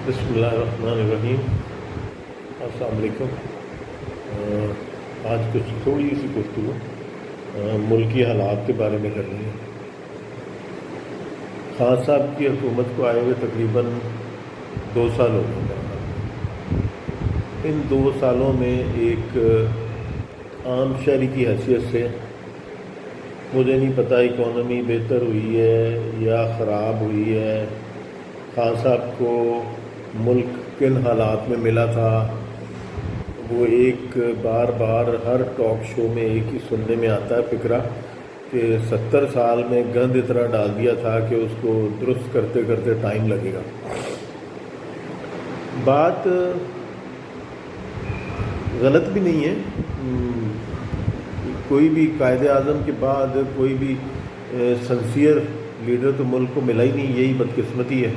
بسم اللہ الرحمن الرحیم۔ السلام علیکم۔ آج کچھ تھوڑی سی گفتگو ملکی حالات کے بارے میں کر رہی ہیں۔ خان صاحب کی حکومت کو آئے ہوئے تقریباً 2 سال ہو گئے۔ ان 2 سالوں میں ایک عام شہری کی حیثیت سے مجھے نہیں پتہ اکانومی بہتر ہوئی ہے یا خراب ہوئی ہے، خان صاحب کو ملک کن حالات میں ملا تھا، وہ ایک بار بار ہر ٹاک شو میں ایک ہی سننے میں آتا ہے فکرہ کہ 70 سال میں گند اتنا ڈال دیا تھا کہ اس کو درست کرتے کرتے ٹائم لگے گا۔ بات غلط بھی نہیں ہے، کوئی بھی قائد اعظم کے بعد کوئی بھی سنسیئر لیڈر تو ملک کو ملا ہی نہیں، یہی بدقسمتی ہے۔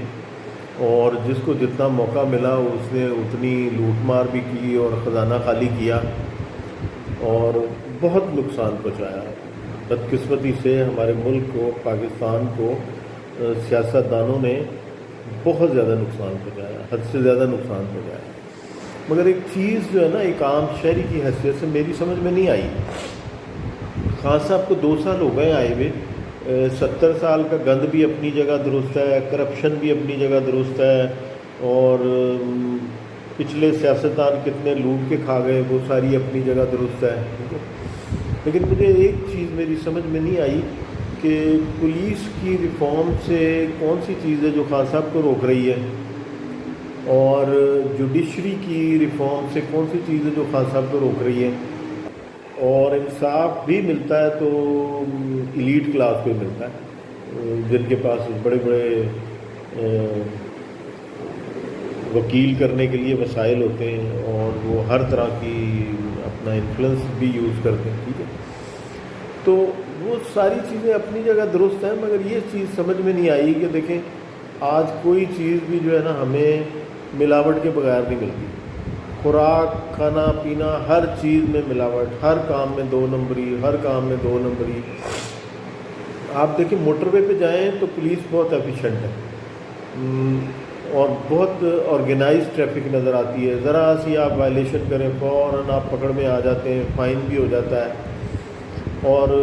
اور جس کو جتنا موقع ملا اس نے اتنی لوٹ مار بھی کی اور خزانہ خالی کیا اور بہت نقصان پہنچایا۔ بدقسمتی سے ہمارے ملک کو، پاکستان کو سیاست دانوں نے بہت زیادہ نقصان پہنچایا، حد سے زیادہ نقصان پہنچایا۔ مگر ایک چیز جو ہے نا، ایک عام شہری کی حیثیت سے میری سمجھ میں نہیں آئی۔ خان صاحب کو 2 سال ہو گئے آئے ہوئے، 70 سال کا گند بھی اپنی جگہ درست ہے، کرپشن بھی اپنی جگہ درست ہے، اور پچھلے سیاستدان کتنے لوٹ کے کھا گئے وہ ساری اپنی جگہ درست ہے۔ لیکن مجھے ایک چیز میری سمجھ میں نہیں آئی کہ پولیس کی ریفارم سے کون سی چیز ہے جو خان صاحب کو روک رہی ہے، اور جوڈیشری کی ریفارم سے کون سی چیز ہے جو خان صاحب کو روک رہی ہے۔ اور انصاف بھی ملتا ہے تو ایلیٹ کلاس کو ملتا ہے، جن کے پاس بڑے بڑے وکیل کرنے کے لیے وسائل ہوتے ہیں اور وہ ہر طرح کی اپنا انفلوئنس بھی یوز کرتے ہیں، ٹھیک ہے۔ تو وہ ساری چیزیں اپنی جگہ درست ہیں، مگر یہ چیز سمجھ میں نہیں آئی کہ دیکھیں آج کوئی چیز بھی جو ہے نا ہمیں ملاوٹ کے بغیر نہیں ملتی۔ خوراک، کھانا پینا، ہر چیز میں ملاوٹ، ہر کام میں 2 نمبری، ہر کام میں 2 نمبری۔ آپ دیکھیں موٹر وے پہ جائیں تو پولیس بہت ایفیشینٹ ہے اور بہت آرگنائز ٹریفک نظر آتی ہے، ذرا سی آپ وائلیشن کریں فوراً آپ پکڑ میں آ جاتے ہیں، فائن بھی ہو جاتا ہے۔ اور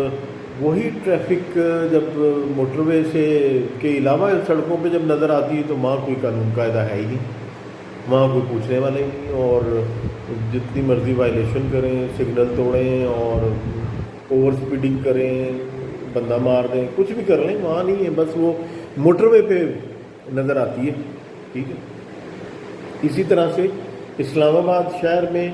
وہی ٹریفک جب موٹر وے سے کے علاوہ سڑکوں پہ جب نظر آتی ہے تو وہاں کوئی قانون قاعدہ ہے ہی نہیں، وہاں کوئی پوچھنے والے نہیں، اور جتنی مرضی وائلیشن کریں، سگنل توڑیں اور اوور سپیڈنگ کریں، بندہ مار دیں، کچھ بھی کر لیں، وہاں نہیں ہے، بس وہ موٹر وے پہ نظر آتی ہے، ٹھیک ہے۔ اسی طرح سے اسلام آباد شہر میں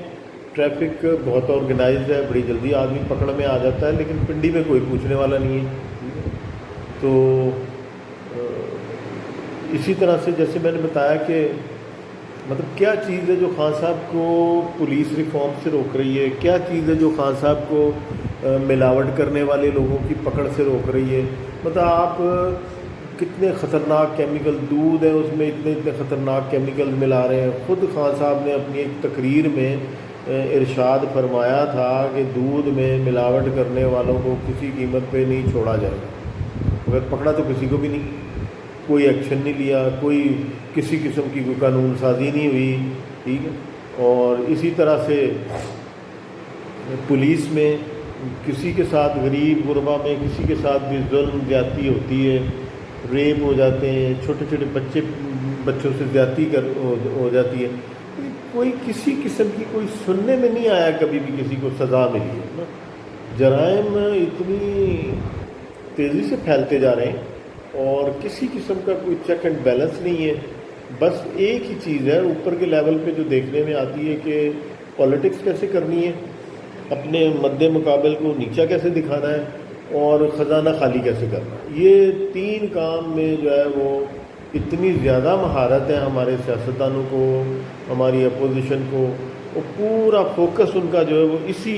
ٹریفک بہت آرگنائزڈ ہے، بڑی جلدی آدمی پکڑ میں آ جاتا ہے، لیکن پنڈی میں کوئی پوچھنے والا نہیں ہے۔ تو اسی طرح سے جیسے میں نے بتایا کہ مطلب کیا چیز ہے جو خان صاحب کو پولیس ریفارم سے روک رہی ہے، کیا چیز ہے جو خان صاحب کو ملاوٹ کرنے والے لوگوں کی پکڑ سے روک رہی ہے۔ مطلب آپ کتنے خطرناک کیمیکل، دودھ ہے اس میں اتنے خطرناک کیمیکل ملا رہے ہیں۔ خود خان صاحب نے اپنی ایک تقریر میں ارشاد فرمایا تھا کہ دودھ میں ملاوٹ کرنے والوں کو کسی قیمت پہ نہیں چھوڑا جائے گا، مگر پکڑا تو کسی کو بھی نہیں، کوئی ایکشن نہیں لیا، کوئی کسی قسم کی کوئی قانون سازی نہیں ہوئی، ٹھیک ہے۔ اور اسی طرح سے پولیس میں کسی کے ساتھ، غریب غربا میں کسی کے ساتھ بھی ظلم زیادتی ہوتی ہے، ریپ ہو جاتے ہیں، چھوٹے چھوٹے بچوں سے زیادتی ہو جاتی ہے، کوئی کسی قسم کی کوئی سننے میں نہیں آیا کبھی بھی کسی کو سزا ملی ہے نا۔ جرائم اتنی تیزی سے پھیلتے جا رہے ہیں اور کسی قسم کا کوئی چیک اینڈ بیلنس نہیں ہے۔ بس ایک ہی چیز ہے اوپر کے لیول پہ جو دیکھنے میں آتی ہے کہ پولیٹکس کیسے کرنی ہے، اپنے مد مقابل کو نیچا کیسے دکھانا ہے، اور خزانہ خالی کیسے کرنا ہے۔ یہ 3 کام میں جو ہے وہ اتنی زیادہ مہارت ہے ہمارے سیاستدانوں کو، ہماری اپوزیشن کو، وہ پورا فوکس ان کا جو ہے وہ اسی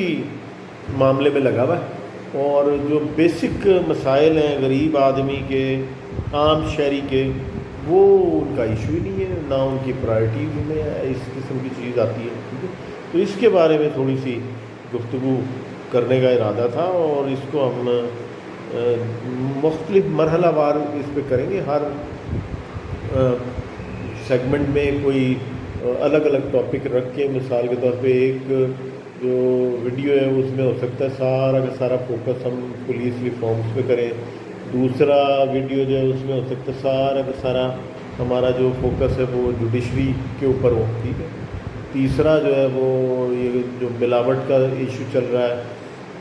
معاملے میں لگا ہوا ہے، اور جو بیسک مسائل ہیں غریب آدمی کے، عام شہری کے، وہ ان کا ایشو ہی نہیں ہے، نہ ان کی پرائرٹیز میں اس قسم کی چیز آتی ہے، ٹھیک ہے۔ تو اس کے بارے میں تھوڑی سی گفتگو کرنے کا ارادہ تھا، اور اس کو ہم مختلف مرحلہ وار اس پہ کریں گے۔ ہر سیگمنٹ میں کوئی الگ الگ ٹاپک رکھ کے، مثال کے طور پہ ایک جو ویڈیو ہے اس میں ہو سکتا ہے سارا کا سارا فوکس ہم پولیس ریفارمس پہ کریں، دوسرا ویڈیو جو ہے اس میں ہو سکتا ہے سارا کا سارا ہمارا جو فوکس ہے وہ جوڈیشری کے اوپر ہو، ٹھیک ہے، تیسرا جو ہے وہ یہ جو ملاوٹ کا ایشو چل رہا ہے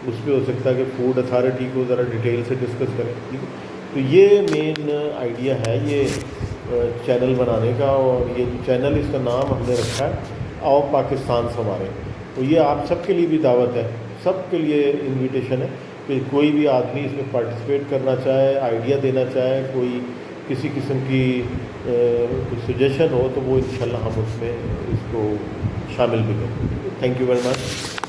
اس پہ ہو سکتا ہے کہ فوڈ اتھارٹی کو ذرا ڈیٹیل سے ڈسکس کریں، ٹھیک ہے. تو یہ مین آئیڈیا ہے یہ چینل بنانے کا، اور یہ چینل اس کا نام ہم نے رکھا ہے آؤ پاکستان سنواریں. تو یہ آپ سب کے لیے بھی دعوت ہے، سب کے لیے انویٹیشن ہے کہ کوئی بھی آدمی اس میں پارٹیسپیٹ کرنا چاہے، آئیڈیا دینا چاہے، کوئی کسی قسم کی کوئی سجیشن ہو تو وہ انشاءاللہ ہم اس میں اس کو شامل بھی کریں. Thank you very much.